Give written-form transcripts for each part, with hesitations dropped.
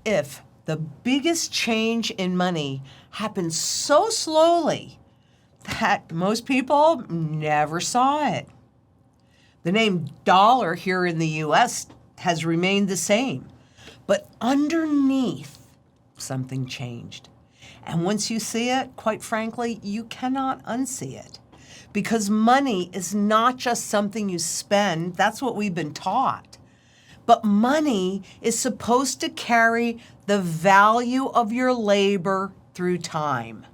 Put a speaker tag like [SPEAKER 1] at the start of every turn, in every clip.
[SPEAKER 1] if the biggest change in money happened so slowly that most people never saw it? The name dollar here in the US has remained the same, but underneath, something changed. And once you see it, quite frankly, you cannot unsee it. Because money is not just something you spend, that's what we've been taught. But money is supposed to carry the value of your labor through time.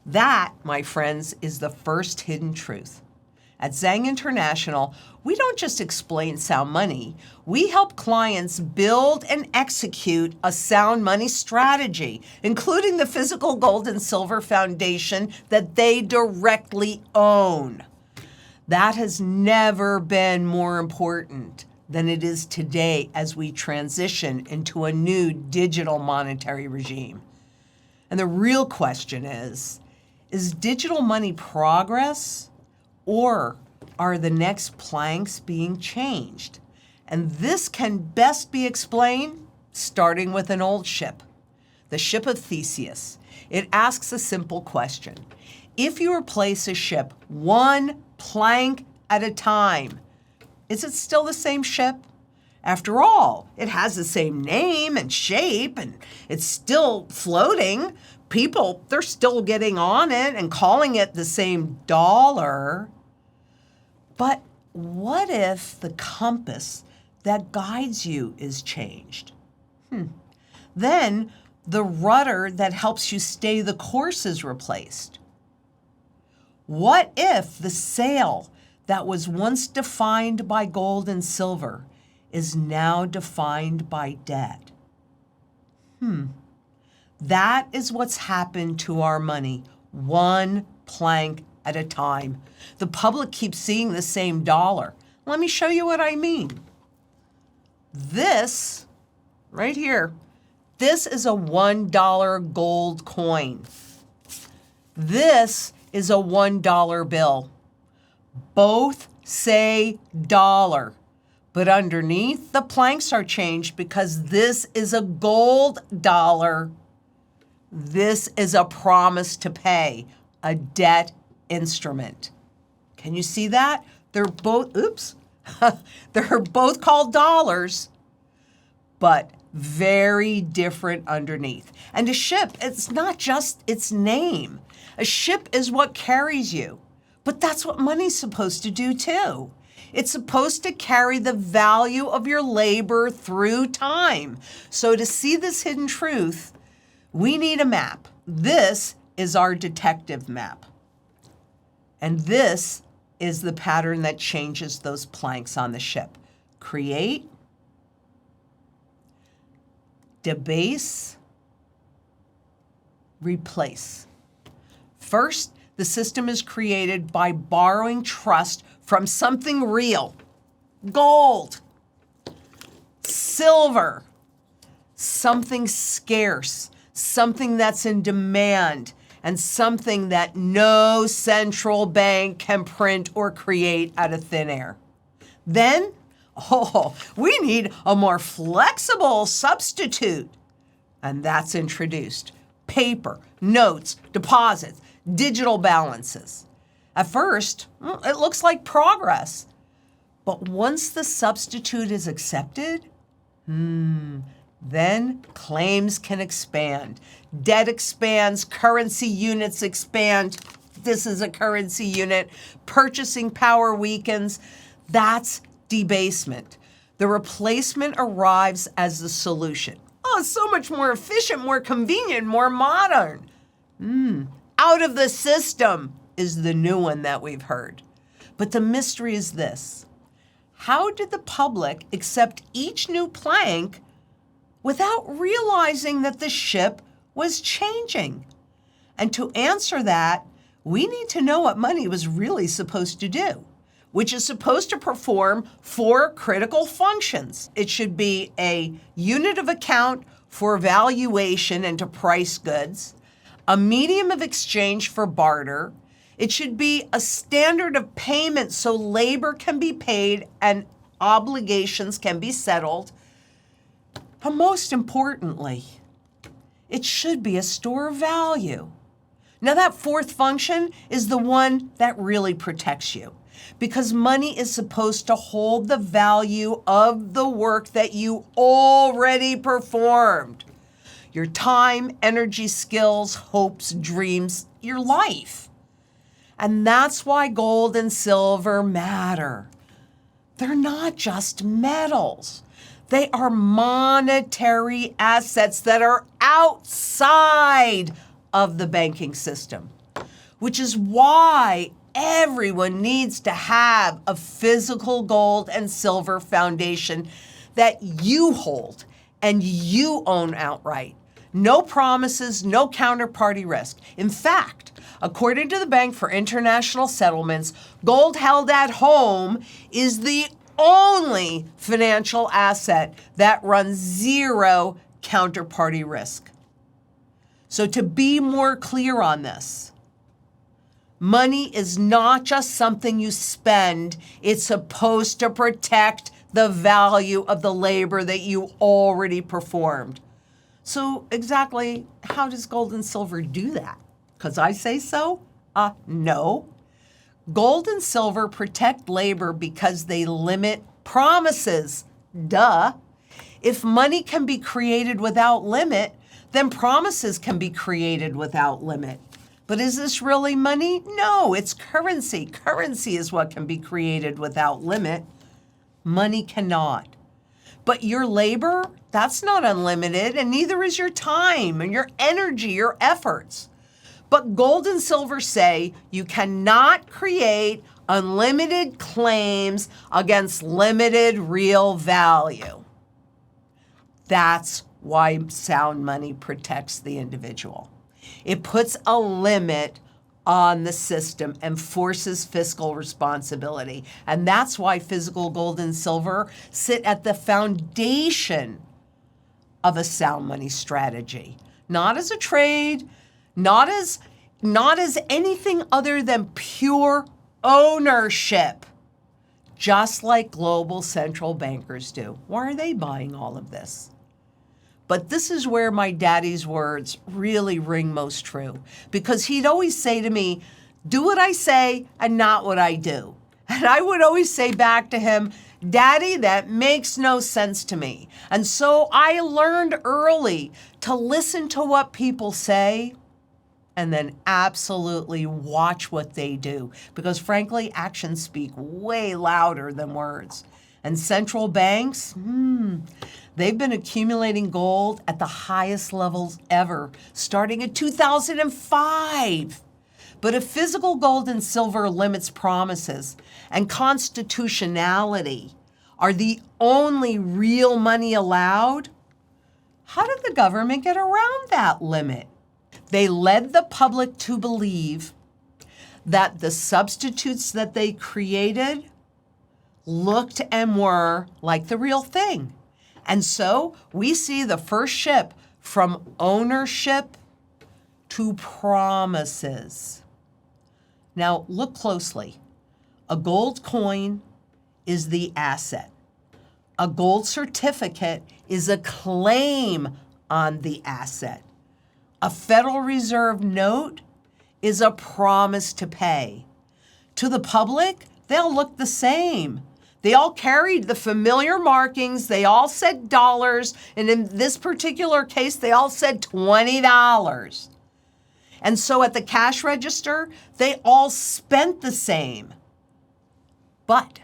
[SPEAKER 1] That, my friends, is the first hidden truth. At Zang International, we don't just explain sound money. We help clients build and execute a sound money strategy, including the physical gold and silver foundation that they directly own. That has never been more important than it is today as we transition into a new digital monetary regime. And the real question is digital money progress? Or are the next planks being changed? And this can best be explained starting with an old ship, the ship of Theseus. It asks a simple question. If you replace a ship one plank at a time, is it still the same ship? After all, it has the same name and shape, and it's still floating. People, they're still getting on it and calling it the same dollar. But what if the compass that guides you is changed? Then the rudder that helps you stay the course is replaced. What if the sail that was once defined by gold and silver is now defined by debt? That is what's happened to our money, one plank at a time. The public keeps seeing the same dollar. Let me show you what I mean. This, right here, this is a $1 gold coin. This is a $1 bill. Both say dollar, but underneath the planks are changed because this is a gold dollar. This is a promise to pay, a debt instrument. Can you see that? They're both, they're both called dollars, but very different underneath. And a ship, it's not just its name. A ship is what carries you, but that's what money's supposed to do too. It's supposed to carry the value of your labor through time. So to see this hidden truth, we need a map. This is our detective map. And this is the pattern that changes those planks on the ship. Create, debase, replace. First, the system is created by borrowing trust from something real. Gold, silver, something scarce, something that's in demand, and something that no central bank can print or create out of thin air. Then, we need a more flexible substitute. And that's introduced. Paper, notes, deposits, digital balances. At first, it looks like progress. But once the substitute is accepted, then claims can expand. Debt expands, currency units expand. This is a currency unit. Purchasing power weakens. That's debasement. The replacement arrives as the solution. Oh, it's so much more efficient, more convenient, more modern. Out of the system is the new one that we've heard. But the mystery is this. How did the public accept each new plank without realizing that the ship was changing? And to answer that, we need to know what money was really supposed to do, which is supposed to perform 4 critical functions. It should be a unit of account for valuation and to price goods, a medium of exchange for barter. It should be a standard of payment so labor can be paid and obligations can be settled. But most importantly, it should be a store of value. Now that fourth function is the one that really protects you, because money is supposed to hold the value of the work that you already performed. Your time, energy, skills, hopes, dreams, your life. And that's why gold and silver matter. They're not just metals. They are monetary assets that are outside of the banking system, which is why everyone needs to have a physical gold and silver foundation that you hold and you own outright. No promises, no counterparty risk. In fact, according to the Bank for International Settlements, gold held at home is the only financial asset that runs zero counterparty risk. So to be more clear on this, money is not just something you spend, it's supposed to protect the value of the labor that you already performed. So exactly how does gold and silver do that? Because I say so? No. Gold and silver protect labor because they limit promises. Duh. If money can be created without limit, then promises can be created without limit. But is this really money? No, it's currency. Currency is what can be created without limit. Money cannot. But your labor, that's not unlimited, and neither is your time and your energy, your efforts. But gold and silver say you cannot create unlimited claims against limited real value. That's why sound money protects the individual. It puts a limit on the system and forces fiscal responsibility. And that's why physical gold and silver sit at the foundation of a sound money strategy. Not as a trade, not as anything other than pure ownership, just like global central bankers do. Why are they buying all of this? But this is where my daddy's words really ring most true, because he'd always say to me, do what I say and not what I do. And I would always say back to him, Daddy, that makes no sense to me. And so I learned early to listen to what people say and then absolutely watch what they do. Because frankly, actions speak way louder than words. And central banks, they've been accumulating gold at the highest levels ever, starting in 2005. But if physical gold and silver limits promises and constitutionality are the only real money allowed, how did the government get around that limit? They led the public to believe that the substitutes that they created looked and were like the real thing. And so we see the first shift from ownership to promises. Now look closely. A gold coin is the asset. A gold certificate is a claim on the asset. A Federal Reserve note is a promise to pay. To the public, they'll look the same. They all carried the familiar markings. They all said dollars. And in this particular case, they all said $20. And so at the cash register, they all spent the same. But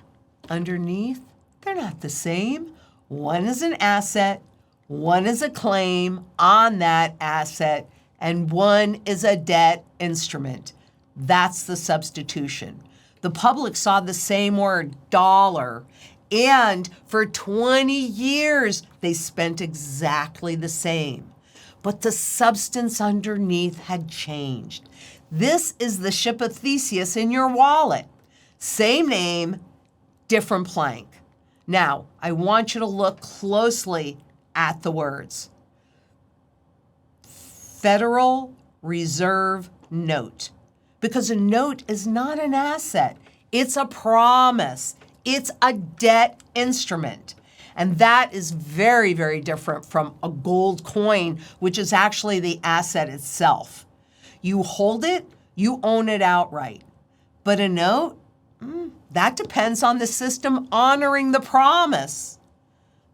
[SPEAKER 1] underneath, they're not the same. One is an asset, one is a claim on that asset, and one is a debt instrument. That's the substitution. The public saw the same word, dollar, and for 20 years, they spent exactly the same. But the substance underneath had changed. This is the ship of Theseus in your wallet. Same name, different plank. Now, I want you to look closely at the words. Federal Reserve Note. Because a note is not an asset. It's a promise. It's a debt instrument. And that is very, very different from a gold coin, which is actually the asset itself. You hold it, you own it outright. But a note, that depends on the system honoring the promise.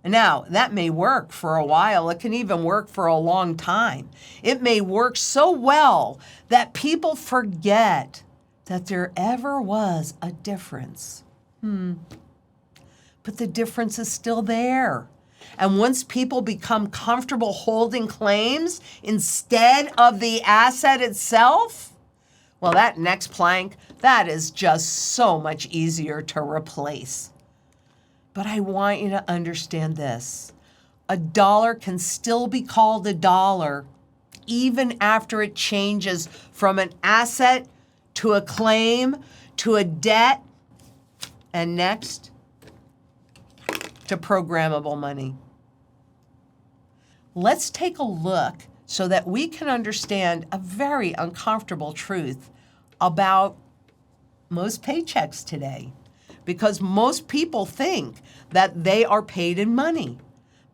[SPEAKER 1] Now, that may work for a while. It can even work for a long time. It may work so well that people forget that there ever was a difference. But the difference is still there. And once people become comfortable holding claims instead of the asset itself, well, that next plank, that is just so much easier to replace. But I want you to understand this. A dollar can still be called a dollar even after it changes from an asset to a claim to a debt and next to programmable money. Let's take a look so that we can understand a very uncomfortable truth about most paychecks today. Because most people think that they are paid in money.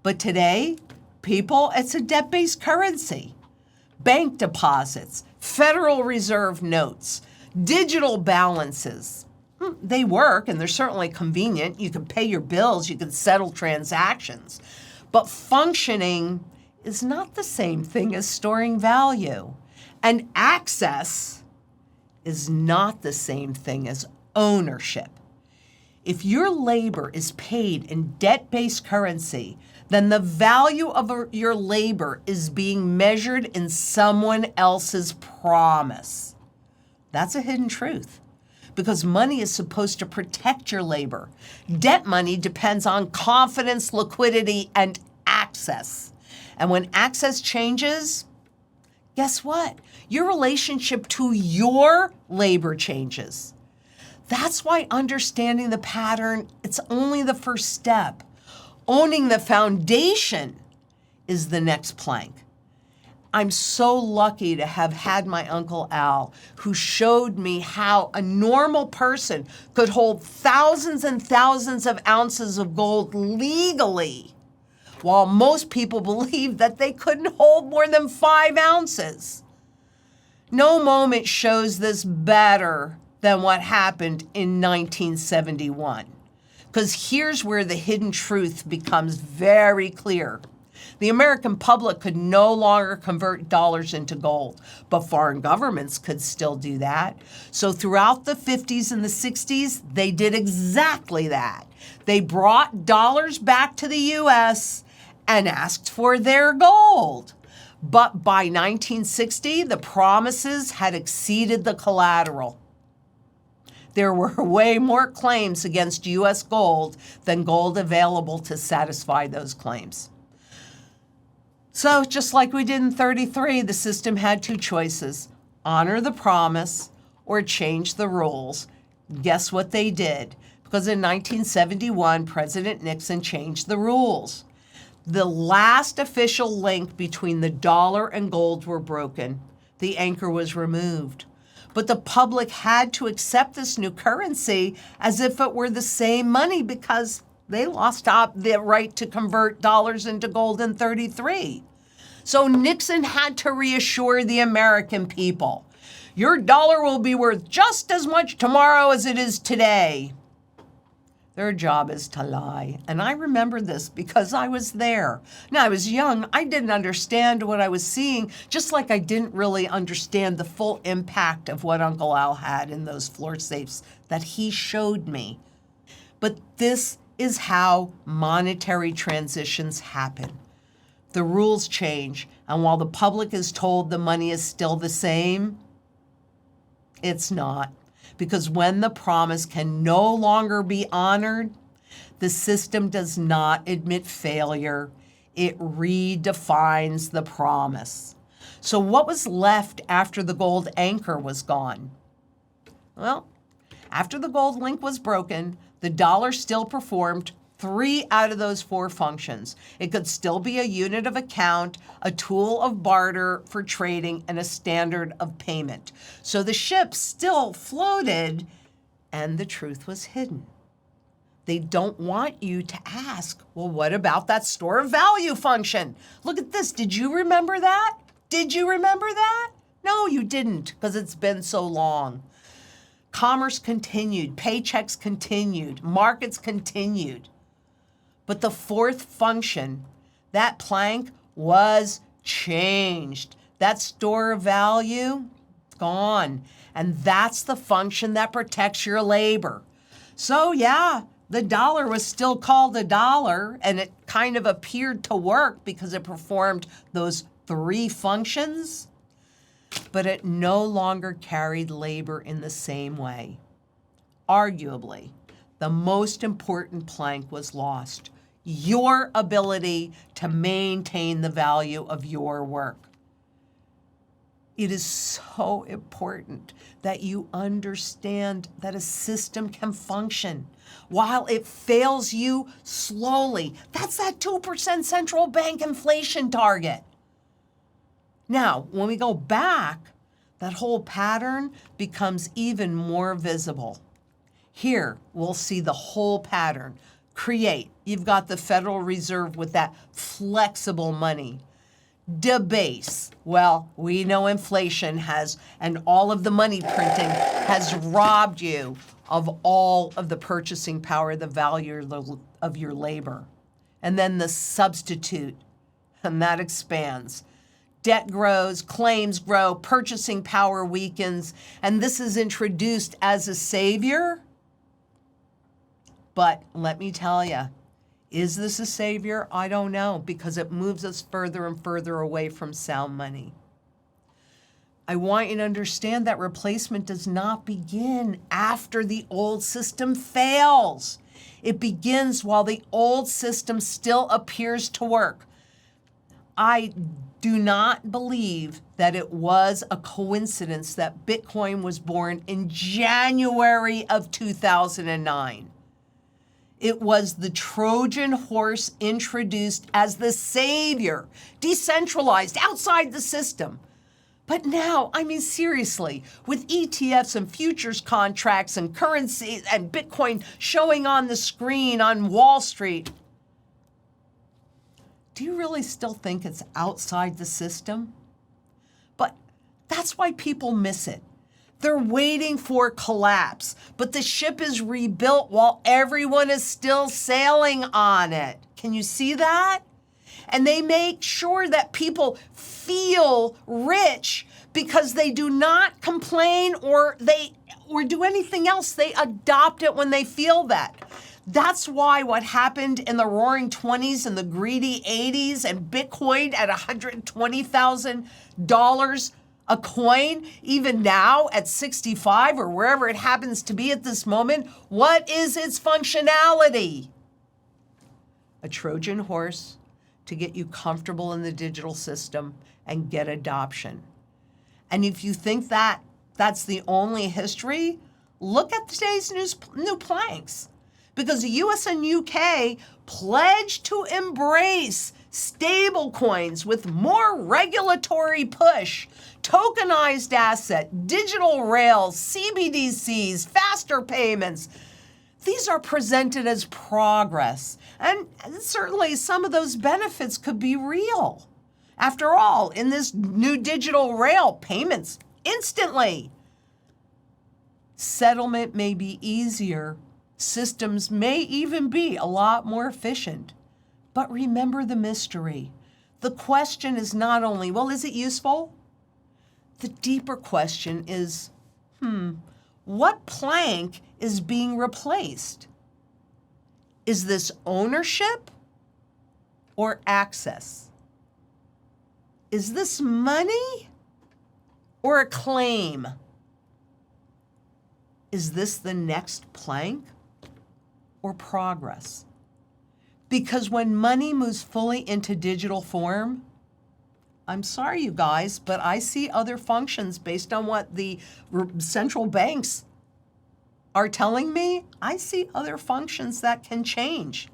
[SPEAKER 1] But today, people, it's a debt-based currency. Bank deposits, Federal Reserve notes, digital balances. They work and they're certainly convenient. You can pay your bills, you can settle transactions. But functioning is not the same thing as storing value. And access is not the same thing as ownership. If your labor is paid in debt-based currency, then the value of your labor is being measured in someone else's promise. That's a hidden truth, because money is supposed to protect your labor. Debt money depends on confidence, liquidity, and access. And when access changes, guess what? Your relationship to your labor changes. That's why understanding the pattern, it's only the first step. Owning the foundation is the next plank. I'm so lucky to have had my Uncle Al, who showed me how a normal person could hold thousands and thousands of ounces of gold legally, while most people believed that they couldn't hold more than 5 ounces. No moment shows this better than what happened in 1971. Because here's where the hidden truth becomes very clear. The American public could no longer convert dollars into gold, but foreign governments could still do that. So throughout the 50s and the 60s, they did exactly that. They brought dollars back to the US and asked for their gold. But by 1960, the promises had exceeded the collateral. There were way more claims against U.S. gold than gold available to satisfy those claims. So just like we did in 33, the system had 2 choices: honor the promise or change the rules. Guess what they did? Because in 1971, President Nixon changed the rules. The last official link between the dollar and gold were broken. The anchor was removed. But the public had to accept this new currency as if it were the same money, because they lost the right to convert dollars into gold in 33. So Nixon had to reassure the American people, your dollar will be worth just as much tomorrow as it is today. Their job is to lie. And I remember this because I was there. Now, I was young. I didn't understand what I was seeing, just like I didn't really understand the full impact of what Uncle Al had in those floor safes that he showed me. But this is how monetary transitions happen. The rules change, and while the public is told the money is still the same, it's not. Because when the promise can no longer be honored, the system does not admit failure. It redefines the promise. So what was left after the gold anchor was gone? Well, after the gold link was broken, the dollar still performed 3 out of those 4 functions. It could still be a unit of account, a tool of barter for trading, and a standard of payment. So the ship still floated, and the truth was hidden. they don't want you to ask, well, what about that store of value function? Look at this. Did you remember that? Did you remember that? No, you didn't, because it's been so long. Commerce continued, paychecks continued, markets continued. But the fourth function, that plank, was changed. That store of value, gone. And that's the function that protects your labor. So yeah, the dollar was still called a dollar, and it kind of appeared to work because it performed those three functions, but it no longer carried labor in the same way. Arguably, the most important plank was lost: your ability to maintain the value of your work. It is so important that you understand that a system can function while it fails you slowly. That's that 2% central bank inflation target. Now, when we go back, that whole pattern becomes even more visible. Here, we'll see the whole pattern. Create. You've got the Federal Reserve with that flexible money. Debase. Well, we know inflation has, and all of the money printing has robbed you of all of the purchasing power, the value of your labor. And then the substitute, and that expands. Debt grows, claims grow, purchasing power weakens, and this is introduced as a savior. But let me tell you, is this a savior? I don't know, because it moves us further and further away from sound money. I want you to understand that replacement does not begin after the old system fails. It begins while the old system still appears to work. I do not believe that it was a coincidence that Bitcoin was born in January of 2009. It was the Trojan horse introduced as the savior, decentralized, outside the system. But now, I mean, seriously, with ETFs and futures contracts and currency and Bitcoin showing on the screen on Wall Street, do you really still think it's outside the system? But that's why people miss it. They're waiting for collapse, but the ship is rebuilt while everyone is still sailing on it. Can you see that? And they make sure that people feel rich because they do not complain or do anything else. They adopt it when they feel that. That's why what happened in the roaring 20s and the greedy 80s and Bitcoin at $120,000 a coin, even now at 65 or wherever it happens to be at this moment, what is its functionality? A Trojan horse to get you comfortable in the digital system and get adoption. And if you think that that's the only history, look at today's new planks. Because the US and UK pledged to embrace stablecoins with more regulatory push, tokenized asset, digital rails, CBDCs, faster payments. These are presented as progress, and certainly some of those benefits could be real. After all, in this new digital rail, payments instantly. Settlement may be easier. Systems may even be a lot more efficient. But remember the mystery. The question is not only, well, is it useful? The deeper question is, what plank is being replaced? Is this ownership or access? Is this money or a claim? Is this the next plank or progress? Because when money moves fully into digital form, I'm sorry, you guys, but I see other functions based on what the central banks are telling me. I see other functions that can change.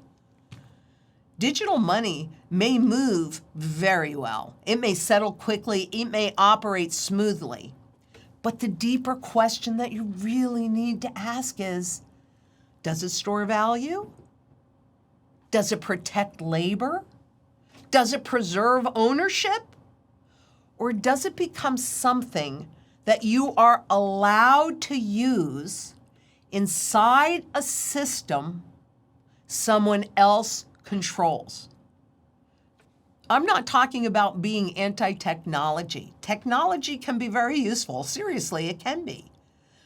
[SPEAKER 1] Digital money may move very well. It may settle quickly. It may operate smoothly. But the deeper question that you really need to ask is, Does it store value? Does it protect labor? Does it preserve ownership? Or does it become something that you are allowed to use inside a system someone else controls? I'm not talking about being anti-technology. Technology can be very useful. Seriously, it can be.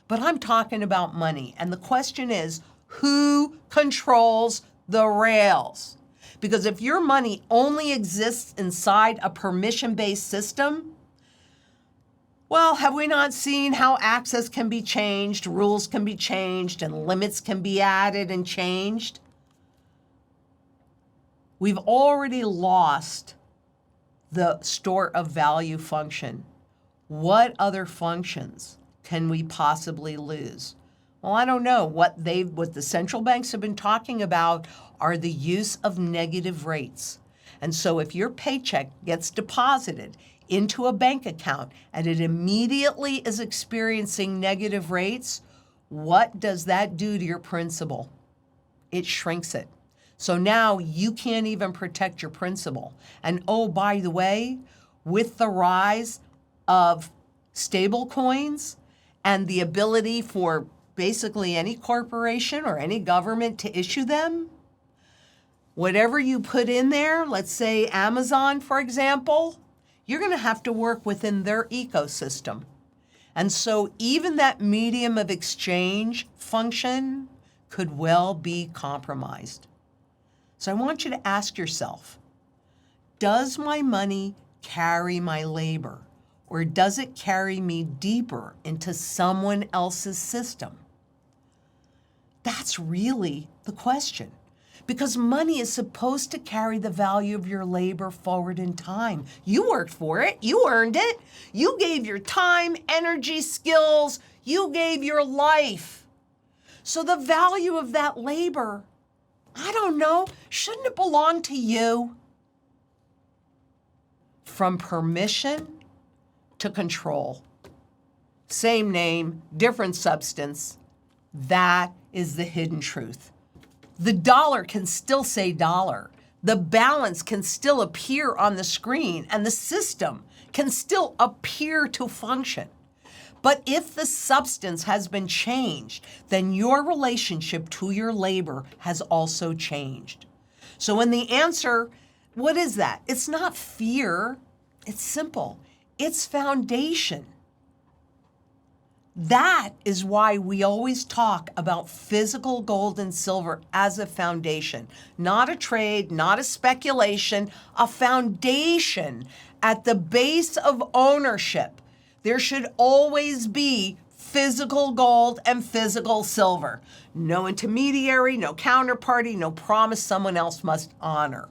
[SPEAKER 1] But I'm talking about money. And the question is, who controls the rails? Because if your money only exists inside a permission-based system, well, have we not seen how access can be changed, rules can be changed, and limits can be added and changed? We've already lost the store of value function. What other functions can we possibly lose? Well, I don't know. What the central banks have been talking about are the use of negative rates. And so if your paycheck gets deposited into a bank account and it immediately is experiencing negative rates, what does that do to your principal? It shrinks it. So now you can't even protect your principal. And oh, by the way, with the rise of stablecoins and the ability for basically any corporation or any government to issue them, whatever you put in there, let's say Amazon, for example, you're going to have to work within their ecosystem. And so even that medium of exchange function could well be compromised. So I want you to ask yourself, does my money carry my labor, or does it carry me deeper into someone else's system? That's really the question. Because money is supposed to carry the value of your labor forward in time. You worked for it. You earned it. You gave your time, energy, skills. You gave your life. So the value of that labor, I don't know, shouldn't it belong to you? From permission to control. Same name, different substance. That is the hidden truth. The dollar can still say dollar. The balance can still appear on the screen, and the system can still appear to function. But if the substance has been changed, then your relationship to your labor has also changed. So in the answer, what is that? It's not fear. It's simple. It's foundation. That is why we always talk about physical gold and silver as a foundation, not a trade, not a speculation, a foundation at the base of ownership. There should always be physical gold and physical silver. No intermediary, no counterparty, no promise someone else must honor.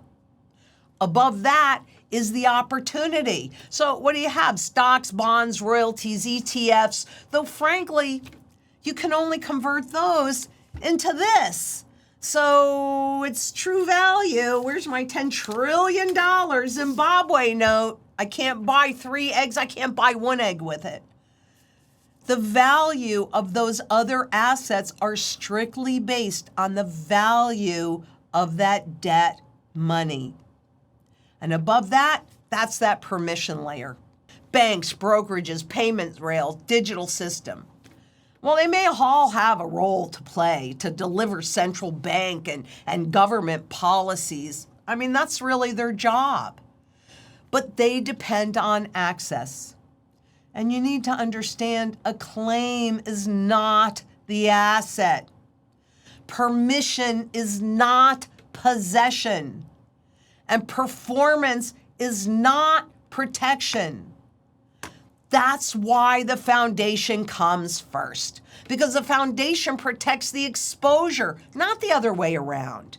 [SPEAKER 1] Above that is the opportunity. So what do you have? Stocks, bonds, royalties, ETFs, though frankly, you can only convert those into this. So it's true value. Where's my $10 trillion Zimbabwe note? I can't buy 3 eggs. I can't buy 1 egg with it. The value of those other assets are strictly based on the value of that debt money. And above that, that's that permission layer. Banks, brokerages, payment rails, digital system. Well, they may all have a role to play to deliver central bank and government policies. I mean, that's really their job. But they depend on access. And you need to understand a claim is not the asset. Permission is not possession. And performance is not protection. That's why the foundation comes first, because the foundation protects the exposure, not the other way around.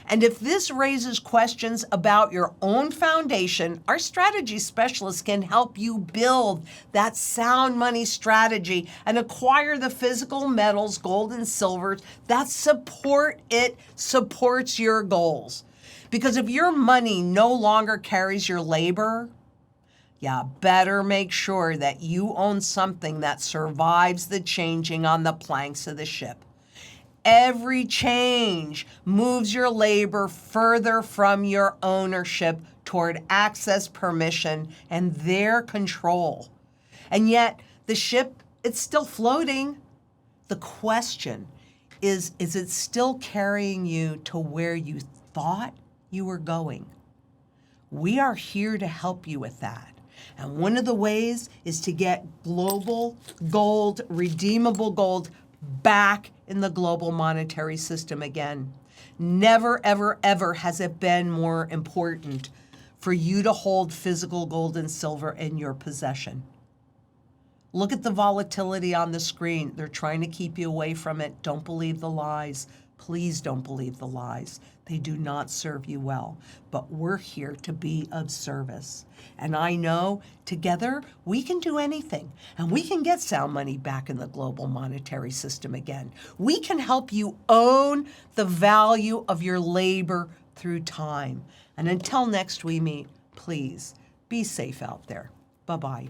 [SPEAKER 1] And if this raises questions about your own foundation, our strategy specialists can help you build that sound money strategy and acquire the physical metals, gold and silver, that supports your goals. Because if your money no longer carries your labor, you better make sure that you own something that survives the changing on the planks of the ship. Every change moves your labor further from your ownership toward access, permission, and their control. And yet, the ship, it's still floating. The question is it still carrying you to where you thought you were going? We are here to help you with that. And one of the ways is to get global gold, redeemable gold, back in the global monetary system again. Never, ever, ever has it been more important for you to hold physical gold and silver in your possession. Look at the volatility on the screen. They're trying to keep you away from it. Don't believe the lies. Please don't believe the lies. They do not serve you well. But we're here to be of service. And I know together we can do anything. And we can get sound money back in the global monetary system again. We can help you own the value of your labor through time. And until next we meet, please be safe out there. Bye-bye.